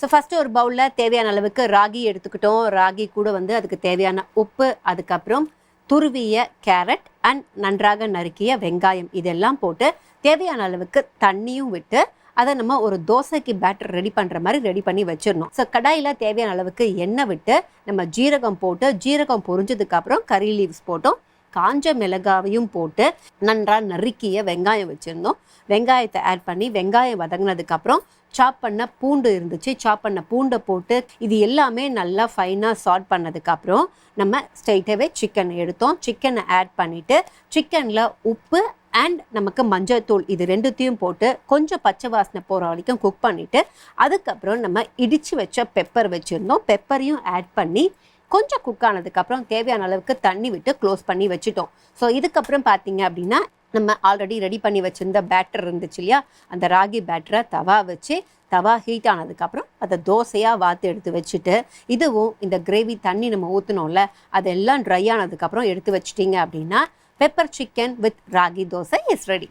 So first ஒரு பவுலில் தேவையான அளவுக்கு ராகி எடுத்துக்கிட்டோம். ராகி கூட அதுக்கு தேவையான உப்பு, அதுக்கப்புறம் துருவிய கேரட் அண்ட் நன்றாக நறுக்கிய வெங்காயம் இதெல்லாம் போட்டு தேவையான அளவுக்கு தண்ணியும் விட்டு அதை நம்ம ஒரு தோசைக்கு பேட்டர் ரெடி பண்ணுற மாதிரி ரெடி பண்ணி வச்சிடணும். ஸோ கடாயில் தேவையான அளவுக்கு எண்ணெய் விட்டு நம்ம ஜீரகம் போட்டு, ஜீரகம் பொரிஞ்சதுக்கப்புறம் கறி லீவ்ஸ் போட்டோம். காஞ்ச மிளகாவையும் போட்டு நன்றாக நறுக்கிய வெங்காயம் வச்சுருந்தோம். வெங்காயத்தை ஆட் பண்ணி வெங்காயம் வதங்கினதுக்கப்புறம் சாப் பண்ண பூண்டு இருந்துச்சு, சாப் பண்ண பூண்டை போட்டு இது எல்லாமே நல்லா ஃபைனாக சால்ட் பண்ணதுக்கப்புறம் நம்ம ஸ்ட்ரைட்டாகவே சிக்கன் எடுத்தோம். சிக்கனை ஆட் பண்ணிவிட்டு சிக்கனில் உப்பு அண்ட் நமக்கு மஞ்சள் தூள் இது ரெண்டுத்தையும் போட்டு கொஞ்சம் பச்சை வாசனை போகிற வரைக்கும் குக் பண்ணிவிட்டு அதுக்கப்புறம் நம்ம இடித்து வச்ச பெப்பர் வச்சுருந்தோம். பெப்பரையும் ஆட் பண்ணி கொஞ்சம் குக் ஆனதுக்கப்புறம் தேவையான அளவுக்கு தண்ணி விட்டு க்ளோஸ் பண்ணி வச்சுட்டோம். ஸோ இதுக்கப்புறம் பார்த்தீங்க அப்படின்னா நம்ம ஆல்ரெடி ரெடி பண்ணி வச்சுருந்த பேட்டர் இருந்துச்சு இல்லையா, அந்த ராகி பேட்டரை தவா வச்சு தவா ஹீட் ஆனதுக்கப்புறம் அதை தோசையாக வாத்து எடுத்து வச்சுட்டு இதுவும் இந்த கிரேவி தண்ணி நம்ம ஊற்றினோம்ல அதெல்லாம் ட்ரை ஆனதுக்கப்புறம் எடுத்து வச்சிட்டிங்க அப்படின்னா pepper chicken with ragi dosa is ready.